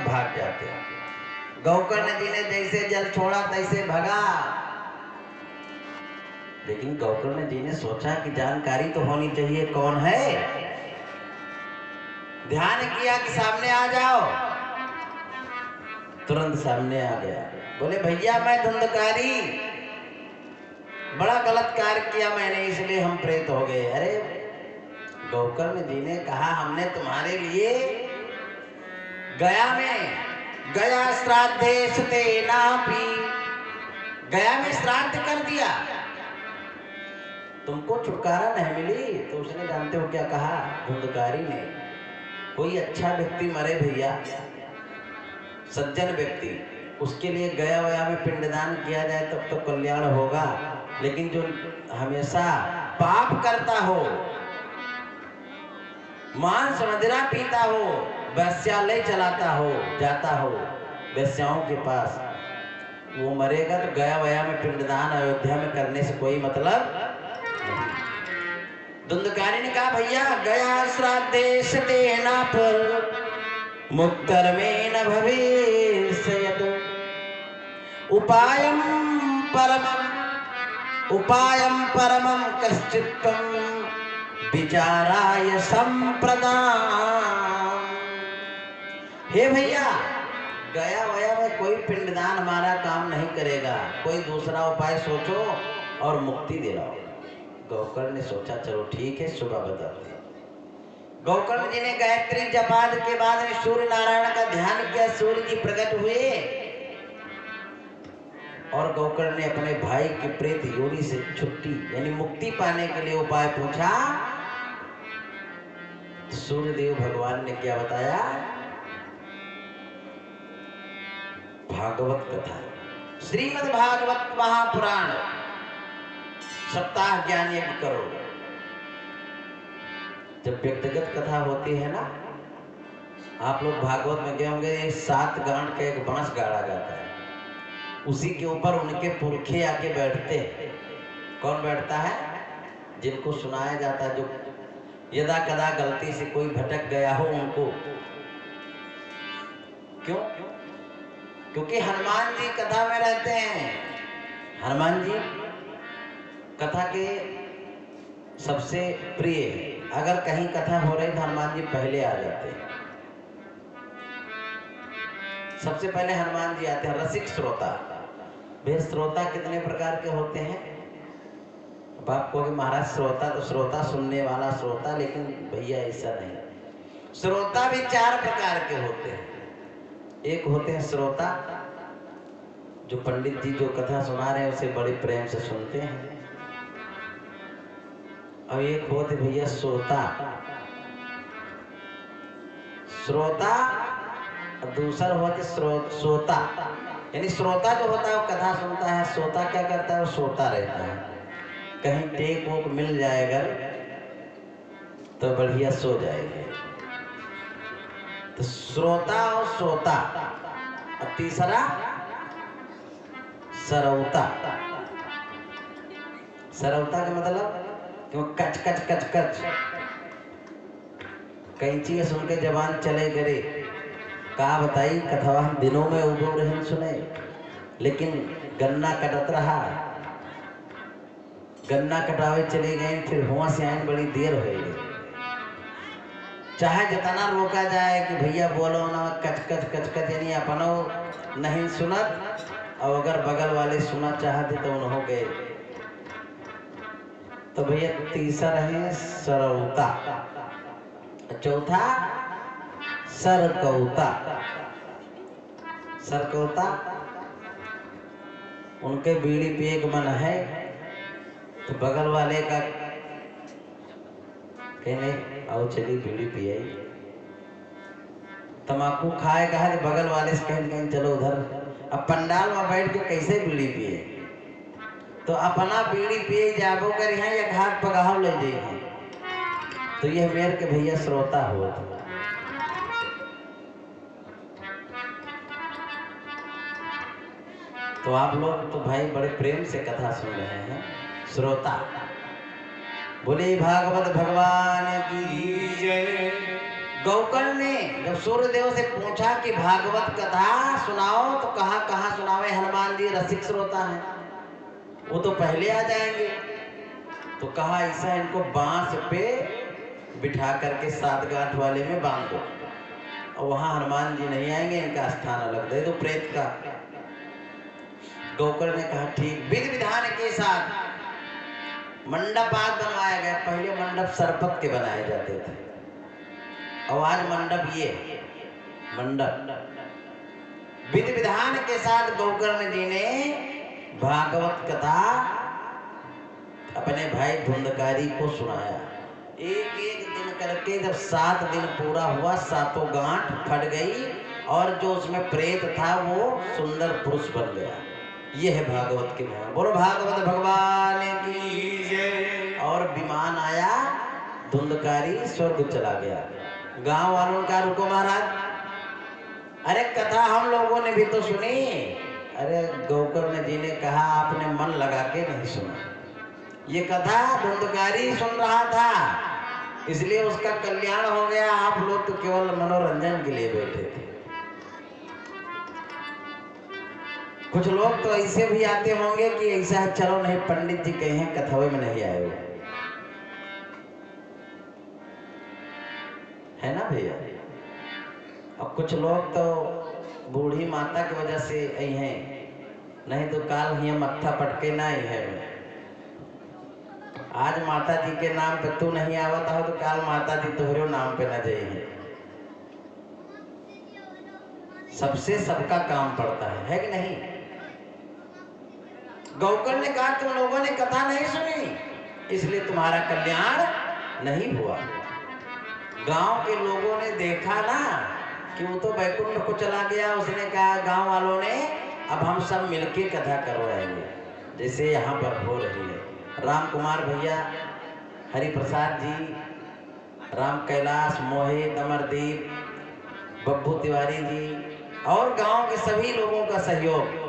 सब भाग जाते हैं। गोकर्ण जी ने जैसे जल छोड़ा तैसे भगा, लेकिन गोकर्ण जी ने सोचा कि जानकारी तो होनी चाहिए कौन है। ध्यान किया कि सामने आ जाओ, तुरंत सामने आ गया। बोले भैया मैं धुंधकारी, बड़ा गलत कार्य किया मैंने, इसलिए हम प्रेत हो गए। अरे गोकर्ण जी ने कहा हमने तुम्हारे लिए गया में, गया श्राद्धेश तेनापि, गया में श्राद्ध कर दिया, तुमको छुटकारा नहीं मिली। तो उसने जानते हो क्या कहा धुंधकारी ने, कोई अच्छा व्यक्ति मरे भैया, सज्जन व्यक्ति, उसके लिए गया वया में पिंडदान किया जाए तब तो कल्याण होगा, लेकिन जो हमेशा पाप करता हो, मांस मदिरा पीता हो, वैश्यालय चलाता हो, जाता हो वैश्याओं के पास, वो मरेगा तो गया वया में पिंडदान अयोध्या में करने से कोई मतलब नहीं। धुंधकारी ने कहा भैया गया श्राद्धेश तेना पर मुक्तर्मेण भवेष्यत्, उपायं परमं कश्चित् विचाराय संप्रदान। हे भैया गया वया में कोई पिंडदान हमारा काम नहीं करेगा, कोई दूसरा उपाय सोचो और मुक्ति दिलाओ। गोकर्ण ने सोचा चलो ठीक है, सुबह बताते हैं। गोकर्ण जी ने गायत्री जपाद के बाद में सूर्य नारायण का ध्यान किया, सूर्य जी प्रकट हुए और गोकर्ण ने अपने भाई की प्रेत योनि से छुट्टी यानी मुक्ति पाने के लिए उपाय पूछा। सूर्यदेव भगवान ने क्या बताया, भागवत कथा, श्रीमद् भागवत महापुराण, सप्ताह ज्ञान यज्ञ करो। जब व्यक्तिगत कथा होती है ना, आप लोग भागवत में गए होंगे, 7 गांठ का एक बांस गाड़ा जाता है, उसी के ऊपर उनके पुरखे आके बैठते हैं। कौन बैठता है? जिनको सुनाया जाता है, जो यदा कदा गलती से कोई भटक गया हो उनको। क्यों? क्योंकि हनुमान जी कथा में रहते हैं। हनुमान जी कथा के सबसे प्रिय, अगर कहीं कथा हो रही तो हनुमान जी पहले आ जाते हैं, सबसे पहले हनुमान जी आते हैं। रसिक श्रोता, वे श्रोता कितने प्रकार के होते हैं? अब आप कहोगे महाराज श्रोता तो श्रोता सुनने वाला श्रोता, लेकिन भैया ऐसा नहीं। श्रोता भी 4 प्रकार के होते हैं। एक होते हैं श्रोता, जो पंडित जी जो कथा सुना रहे हैं उसे बड़े प्रेम से सुनते हैं। और एक होते भैया श्रोता, श्रोता, और दूसरा होते श्रोता, यानी श्रोता जो होता है वो कथा सुनता है, श्रोता क्या करता है, वो सोता रहता है। कहीं टेक वोक मिल जाएगा तो बढ़िया सो जाएगा। तो श्रोता और सोता, और तीसरा सरौता। सरौता का मतलब क्यों कच कच कच कच, कई चीज सुन के जबान चले गए। कहा बताई कथवा हम दिनों में उबो रहे सुने, लेकिन गन्ना कटत रहा, गन्ना कटावे चले गए, फिर हुआ से आए बड़ी देर हो गई। चाहे जितना रोका जाए कि भैया बोलो ना कच कच कच कच, यानी अपनो नहीं सुनत, और अगर बगल वाले सुना चाहते तो उन्हों गए। तो भैया तीसरा है सरौता, चौथा सरकौता। सरकौता उनके बीड़ी पिए का मन है तो बगल वाले का कहने आओ चली बीड़ी पिए, तम्बाकू खाए कहा तो बगल वाले से कहें चलो उधर। अब पंडाल में बैठ के कैसे बीड़ी पिए, तो अपना बीड़ी पिए जाबो कर यहाँ या घाट पगाव ले जाइए। तो ये मेर के भैया श्रोता हुआ था। तो आप लोग तो भाई बड़े प्रेम से कथा सुन रहे हैं। श्रोता बोले भागवत भगवान की जय, गौकर्ण ने जब सूर्यदेव से पूछा कि भागवत कथा सुनाओ, तो कहाँ सुनावे, हनुमान जी रसिक श्रोता हैं, वो तो पहले आ जाएंगे। तो कहा ऐसा इनको बांस पे बिठा करके 7 गांठ वाले में बांध दो, और वहां हनुमान जी नहीं आएंगे, इनका स्थान अलग दे दो प्रेत का। गौकर्ण ने कहा ठीक। विधि विधान के साथ मंडप आज बनवाया गया। पहले मंडप सरपत के बनाए जाते थे, और आज मंडप ये मंडप। विधि विधान के साथ गौकर्ण जी ने भागवत कथा अपने भाई धुंधकारी को सुनाया। एक एक दिन करके जब 7 दिन पूरा हुआ, 7 गांठ फट गई, और जो उसमें प्रेत था वो सुंदर पुरुष बन गया। ये है भागवत की महिमा। बोलो भागवत भगवान की जय। और विमान आया, धुंधकारी स्वर्ग चला गया। गांव वालों का रुको महाराज, अरे कथा हम लोगों ने भी तो सुनी। अरे गौकर्ण जी ने कहा आपने मन लगा के नहीं सुना, ये कथा धुंधकारी सुन रहा था, इसलिए उसका कल्याण हो गया। आप लोग तो केवल मनोरंजन के लिए बैठे थे। कुछ लोग तो ऐसे भी आते होंगे कि ऐसा है, चलो नहीं पंडित जी कहे कथावे में नहीं आए हो, है ना भैया। और कुछ लोग तो बूढ़ी माता की वजह से आई हैं, नहीं तो काल ही मत्था पटके ना ही है। आज माता जी के नाम पे तू नहीं आवता हो, तो काल माता जी तुम्हारे नाम पे न जाइए। सबसे सबका काम पड़ता है कि नहीं। गौकर्ण ने कहा तुम लोगों ने कथा नहीं सुनी, इसलिए तुम्हारा कल्याण नहीं हुआ। गांव के लोगों ने देखा ना कि वो तो बैकुंठ को चला गया। उसने कहा गांव वालों ने अब हम सब मिलके कथा करवाएंगे, जैसे यहाँ पर हो रही है। राम कुमार भैया, हरि प्रसाद जी, राम कैलाश, मोहित, अमरदीप, बब्बू तिवारी जी और गांव के सभी लोगों का सहयोग,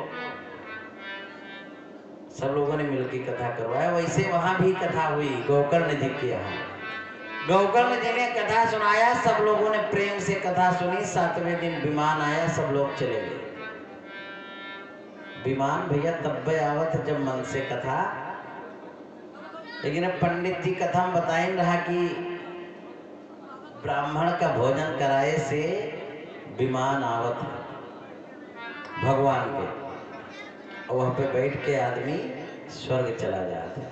सब लोगों ने मिलकर कथा करवाया। वैसे वहां भी कथा हुई गौकर्ण जी के यहाँ। गौकर्ण जी ने कथा सुनाया, सब लोगों ने प्रेम से कथा सुनी। 7वें दिन विमान आया, सब लोग चले गए। विमान भैया तब आवत जब मन से कथा, लेकिन पंडित जी कथा में बताए रहा कि ब्राह्मण का भोजन कराए से विमान आवत भगवान के, और वहां पे बैठ के आदमी स्वर्ग चला जाता है।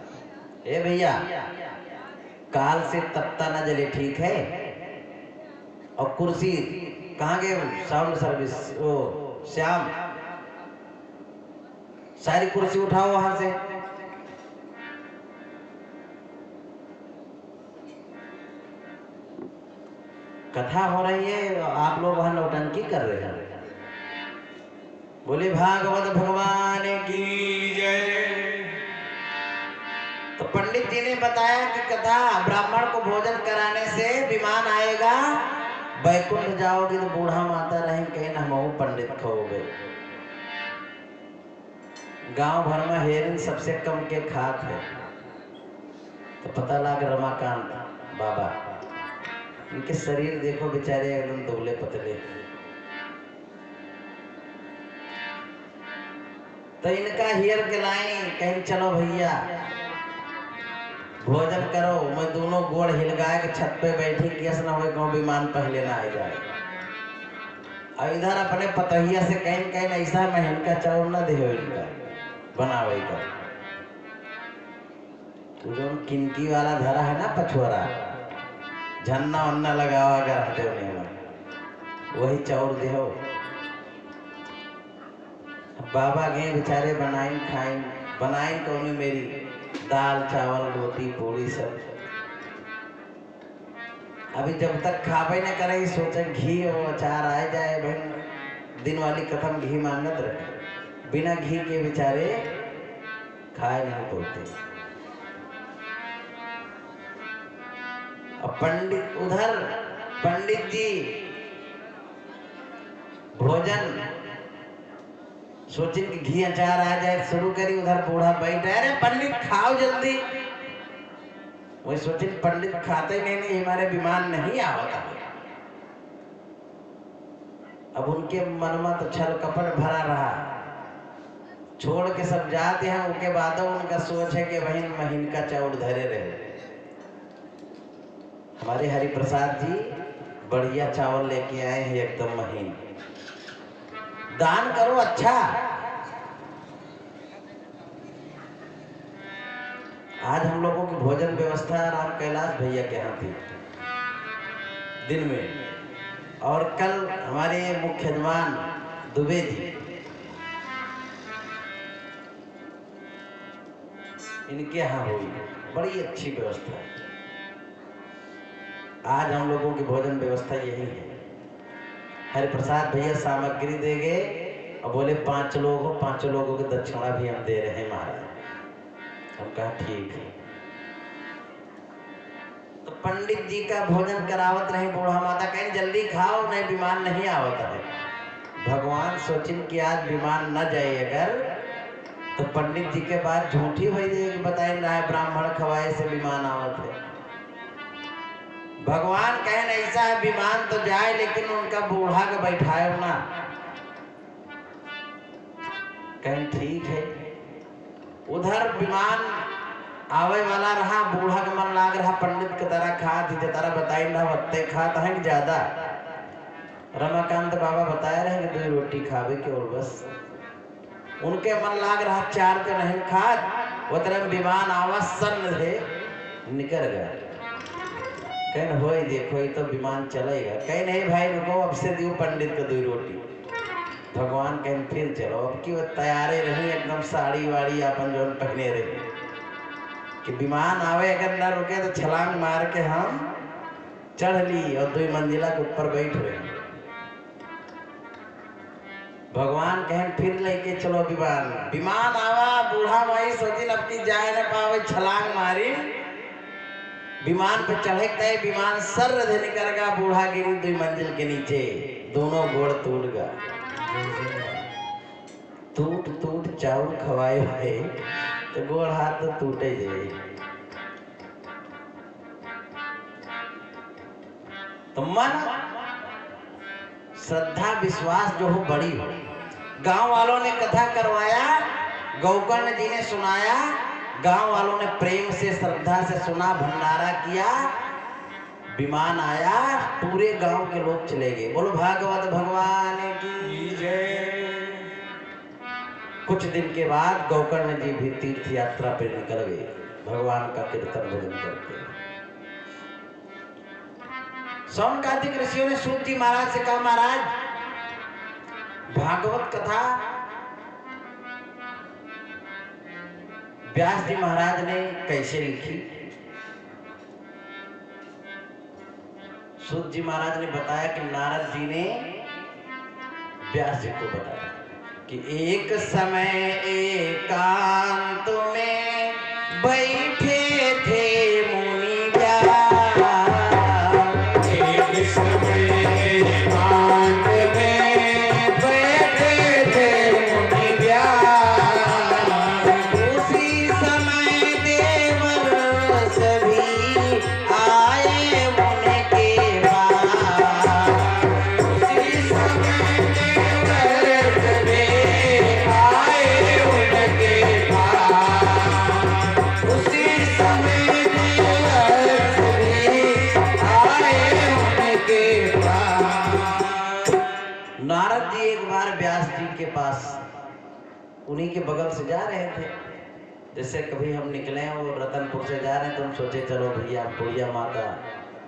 ए भैया काल से तपता न जले, ठीक है। और कुर्सी कहाँ गए, साउंड सर्विस, वो श्याम सारी कुर्सी उठाओ वहां से। कथा हो रही है, आप लोग वहां नौटंकी कर रहे हैं। बोले भागवत भगवान की जय। तो पंडित जी ने बताया कि कथा ब्राह्मण को भोजन कराने से विमान आएगा, बैकुंठ जाओगे तो बूढ़ा माता रहें कहीं हम पंडित खोगे। गांव भर में हेरिन सबसे कम के खात है, तो पता लगा रमाकांत बाबा, इनके शरीर देखो बेचारे एकदम दुबले पतले। तो इनका हियर के लाई कहीं चलो भैया भोजन करो। मैं दोनों गोड़ हिलगाए के छत पे बैठी कि ऐसा ना हो गाँव विमान पहले ना आ जाए। और इधर अपने पतहिया से कहीं कहीं ऐसा मैं इनका चावल ना दे इनका बनावे का। तो जो किनकी वाला धरा है ना पछुआरा, झन्ना वन्ना लगावा कर देने में वही चाउर दे हो। बाबा गए बेचारे बनाइन खाइन, बनाइन कौन मेरी दाल चावल रोटी पूरी सब। अभी जब तक खावे न करे सोचे घी और अचार आ जाए, भाई दिन वाली कथम घी मांगत रहे, बिना घी के बेचारे खाए नहीं पड़ते। पंडित उधर पंडित जी भोजन सोचे कि घी अचार आ जाए शुरू करी, उधर बूढ़ा बैठ अरे पंडित खाओ जल्दी। वही सोचे पंडित खाते नहीं हमारे विमान नहीं आवता। अब उनके मन में तो छल कपट भरा रहा, छोड़ के सब जाते हैं। उनके बाद उनका सोच है कि बहन महीन का चाउर धरे रहे। हमारे हरिप्रसाद जी बढ़िया चावल लेके आए हैं, एकदम महीन। दान करो अच्छा। आज हम लोगों की भोजन व्यवस्था राम कैलाश भैया के यहाँ थी दिन में, और कल हमारे मुख्य यजमान दुबे जी, इनके यहाँ हुई बड़ी अच्छी व्यवस्था है। आज हम लोगों की भोजन व्यवस्था यही है। हरिप्रसाद भैया सामग्री देंगे और बोले 5 लोग हो, 5 लोगों की दक्षिणा भी हम दे रहे हैं महाराज। हम कहा ठीक है। तो पंडित जी का भोजन करावत नहीं, बूढ़ा माता कहीं जल्दी खाओ नहीं बीमार नहीं आवत है। भगवान सोचिन कि आज बीमार न जाए अगर, तो पंडित जी के बाद झूठी हुई देगी, बताए रहा है ब्राह्मण खवाए से बीमार आवत है। भगवान कहें ऐसा है बीमार तो जाए लेकिन उनका बूढ़ा के बैठाए ना। कहें ठीक है। उधर बीमार आवे वाला रहा, बूढ़ा के मन लाग रहा पंडित के तरह खा दीजिए, तरह बताई ना वत्ते खाता है ज्यादा। रमाकांत बाबा बताया रहे कि 2 रोटी खावे के और बस। उनके मन लाग रहा 4 के नहीं खा, वो तरह बीमार आवाज सन्न थे निकल गया। कहीं हो देखो ये तो विमान चलेगा। कहीं नहीं भाई रुको, अब से दियो पंडित को 2 रोटी। भगवान कहीं फिर चलो, अब की वो तैयारी रही एकदम साड़ी वाड़ी अपन जो पहने रहे कि विमान आवे अगर न रुके तो छलांग मार के हम चढ़ ली और 2 मंजिला के ऊपर बैठ रहे। भगवान कहें फिर लेके चलो विमान। विमान आवा, बूढ़ा भाई सोची अब की जाए न पावे, छलांग मारी, विमान पे चढ़े गए, विमान सर्र से निकल गया, बूढ़ा गिरी 2 मंजिल के नीचे, दोनों गोड़ टूट गया। टूट टूट चाउर खवाए हुए तो गोड़ हाथ तो टूटे जाए। तो मन श्रद्धा विश्वास जो हो बड़ी हो। गांव वालों ने कथा करवाया, गौकर्ण जी ने सुनाया, गांव वालों ने प्रेम से श्रद्धा से सुना, भंडारा किया, विमान आया, पूरे गांव के लोग चले गए। बोलो भागवत भगवान की जय। कुछ दिन के बाद गौकर्ण जी भी तीर्थ यात्रा पर निकल गए, भगवान का कीर्तन भजन करके। सौन कार्तिक ऋषियों ने सूत जी महाराज से कहा, महाराज भागवत कथा व्यास जी महाराज ने कैसे लिखी? सूत जी महाराज ने बताया कि नारद जी ने व्यास जी को बताया कि एक समय एकांत में बैठे थे मुनि व्यास। एक समय एकांत में बैठे थे मुनि व्यास। उसी समय देवर सभी आए उनके पास। उसी समय देवर सभी आए उनके पास। उसी समय देवर सभी आए उनके पास। नारद जी एक बार व्यास जी के पास उन्हीं के बगल से जा रहे थे। जैसे कभी हम निकले और रतनपुर से जा रहे हैं तो हम सोचे चलो भैया बुढ़िया माता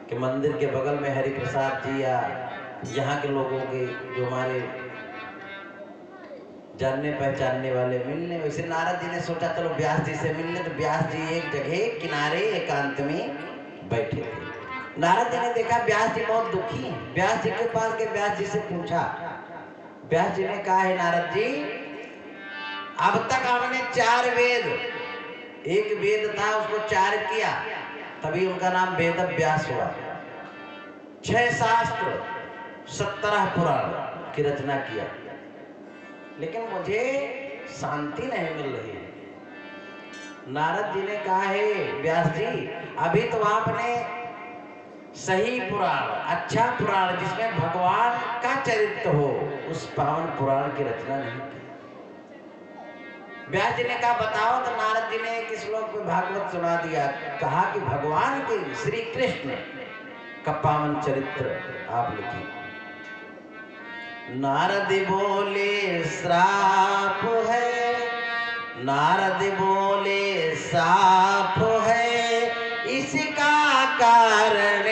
के मंदिर के बगल में हरिप्रसाद जी या यहाँ के लोगों के जो हमारे जानने पहचानने वाले मिलने। वैसे नारद जी ने सोचा चलो व्यास जी से मिलने, तो व्यास जी एक जगह किनारे एकांत में बैठे थे। नारद जी ने देखा व्यास जी बहुत दुखी हैं। व्यास जी के पास के व्यास जी से पूछा, व्यास जी ने कहा है नारद जी अब तक हमने 4 वेद, एक वेद था उसको 4 किया, तभी उनका नाम वेद व्यास हुआ। 6 शास्त्र 17 पुराण की रचना किया, लेकिन मुझे शांति नहीं मिल रही है। नारद जी ने कहा है व्यास जी अभी तो आपने सही पुराण, अच्छा पुराण जिसमें भगवान का चरित्र हो, उस पावन पुराण की रचना नहीं की। व्यास जी ने कहा बताओ, तो नारद जी ने एक श्लोक में भागवत सुना दिया। कहा कि भगवान के श्री कृष्ण का पावन चरित्र आप लिखिए। नारद बोले श्राप है, नारद बोले साफ है, इसका कारण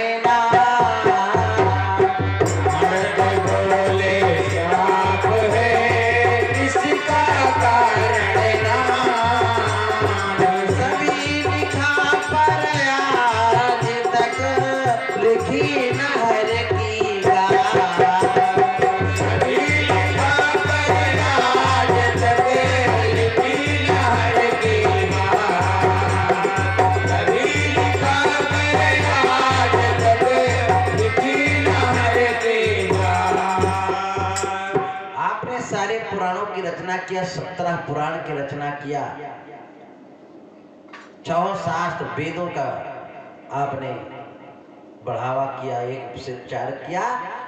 किया, 17 पुराण की रचना किया, 6 शास्त्र वेदों का आपने बढ़ावा किया, एक से 4 किया,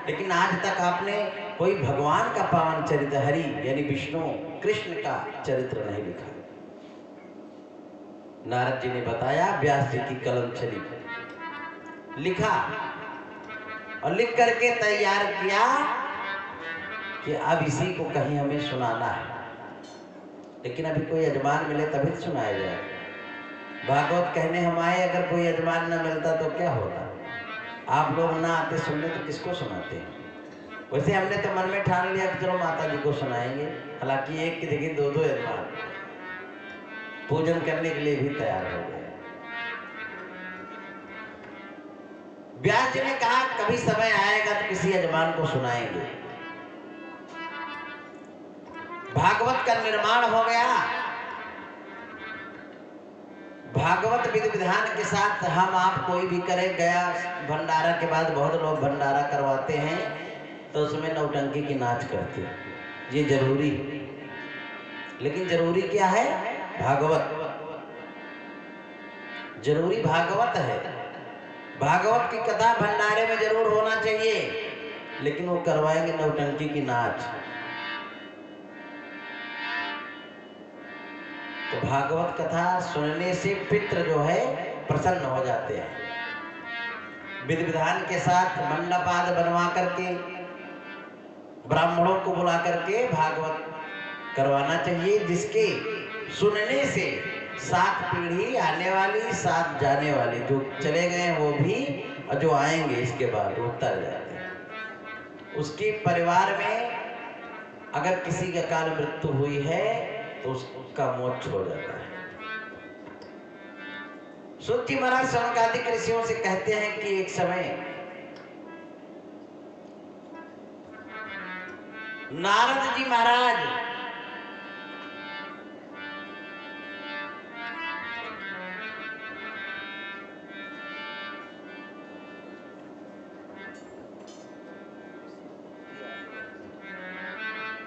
लेकिन आज तक आपने कोई भगवान का पावन चरित्र, हरि यानी विष्णु कृष्ण का चरित्र नहीं लिखा। नारद जी ने बताया, व्यास जी की कलम चली, लिखा और लिख करके तैयार किया कि अब इसी को कहीं हमें सुनाना है, लेकिन अभी कोई यजमान मिले तभी तो सुनाया जाए। भागवत कहने हम आए, अगर कोई यजमान न मिलता तो क्या होता? आप लोग ना आते सुनने तो किसको सुनाते हैं? वैसे हमने तो मन में ठान लिया कि चलो माता जी को सुनाएंगे, हालांकि एक की जगह 2-2 यजमान पूजन करने के लिए भी तैयार हो गए। व्यास जी ने कहा कभी समय आएगा तो किसी यजमान को सुनाएंगे। भागवत का निर्माण हो गया। भागवत विधि विधान के साथ हम आप कोई भी करे, गया भंडारा के बाद बहुत लोग भंडारा करवाते हैं तो उसमें नौटंकी की नाच करते हैं, ये जरूरी, लेकिन जरूरी क्या है? भागवत जरूरी, भागवत है। भागवत की कथा भंडारे में जरूर होना चाहिए, लेकिन वो करवाएंगे नौटंकी की नाच। तो भागवत कथा सुनने से पितृ जो है प्रसन्न हो जाते हैं। विधि विधान के साथ मंडप आदि बनवा करके ब्राह्मणों को बुला करके भागवत करवाना चाहिए, जिसके सुनने से 7 पीढ़ी आने वाली, 7 जाने वाली, जो चले गए वो भी और जो आएंगे इसके बाद वो तर जाते हैं। उसके परिवार में अगर किसी की अकाल मृत्यु हुई है तो उसका मोक्ष हो जाता है। सूत जी महाराज सनकादिक ऋषियों से कहते हैं कि एक समय नारद जी महाराज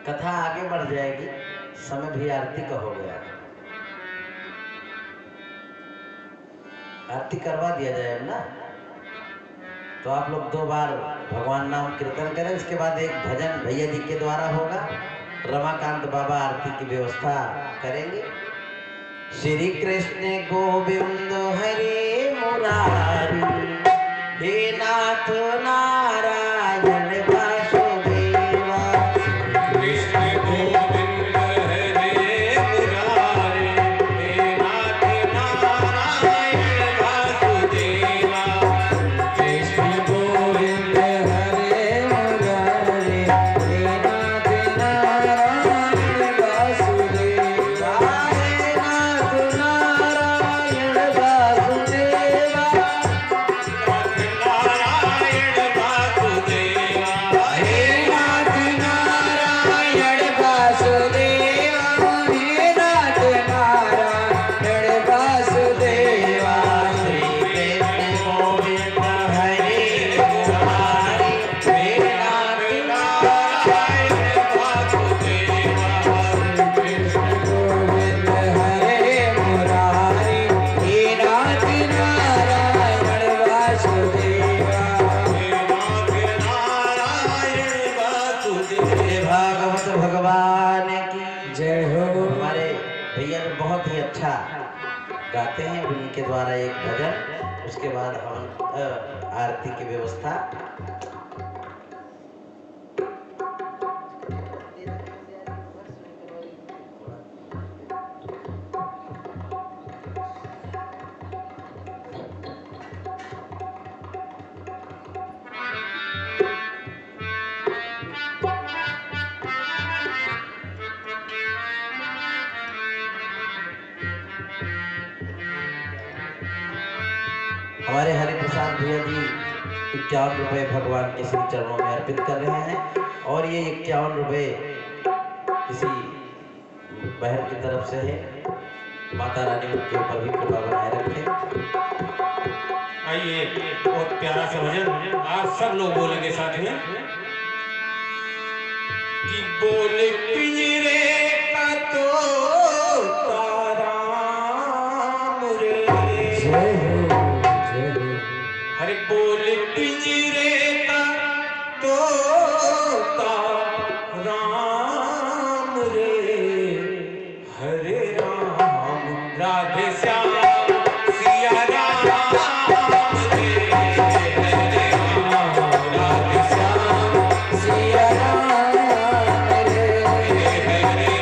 कथा आगे बढ़ जाएगी, समय भी आरती का हो गया, आरती करवा दिया जाए ना। तो आप लोग 2 बार भगवान नाम कीर्तन करें, उसके बाद एक भजन भैया जी के द्वारा होगा, रमाकांत बाबा आरती की व्यवस्था करेंगे। श्री कृष्ण गोविंद हरे मुरारी, हे नाथ नारायण भागवत भगवान की जय हो। हमारे भैया तो बहुत ही अच्छा गाते हैं, उनके द्वारा एक भजन, उसके बाद हम आरती की व्यवस्था। हमारे हरिप्रसाद भैया जी 51 रुपये भगवान के श्री चरणों में अर्पित कर रहे हैं, और ये 51 रुपये किसी बहन की तरफ से है। माता रानी उनके ऊपर भी कृपा बनाए रखें। आइए, बहुत प्यारा सा भजन आज सब लोग बोलेंगे साथ में कि बोले पिंजरे का तो ताराम रे। जय हो, जय हो। हरे बोले पिंजरे का तो ताराम रे। हरे राम राधे श्याम सिया राम रे। हरे राम राधे श्याम सिया राम रे। हरे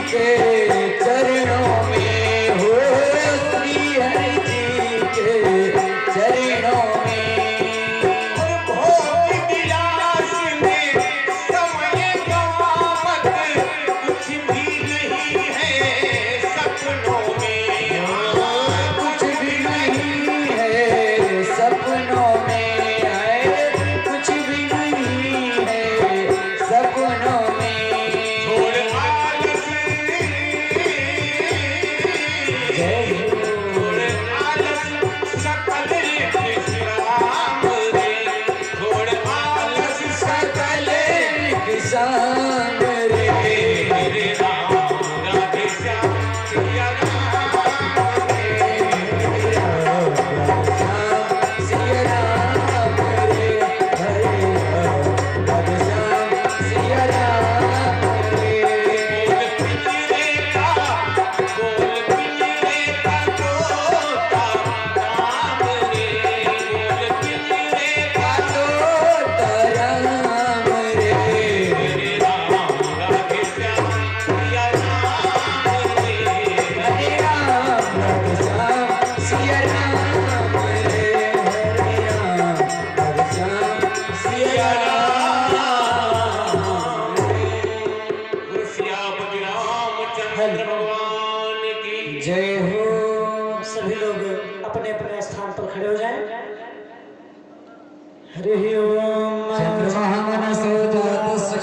के चरणों में हो, श्री हरि जी के चरणों में। और भोग विलास में समय गवावत कुछ भी नहीं है सपनों में। कुछ भी नहीं है सपनों में, है कुछ भी नहीं है सपनों में। छोड़ आलस, जय हो छोड़ आलस सकल विश्राम रे। छोड़ आलस सकल विश्राम रे। हरे राम राधे श्याम सिया राम रे। सिया राम रे, हरे राम श्याम सिया राम रे। गोल पिंजरे का तोता राम रे। गोल पिंजरे का तोता राम रे। हरे राम राधे श्याम सिया राम रे। हरे राम राधे श्याम सिया राम रे। हरे राम राधे श्याम सिया राम गुरु श्यामति रामचंद्र भगवान की जय हो। सभी लोग अपने अपने स्थान पर खड़े हो जाएं। हरि ओम। चंद्रमा मनसो जातस्य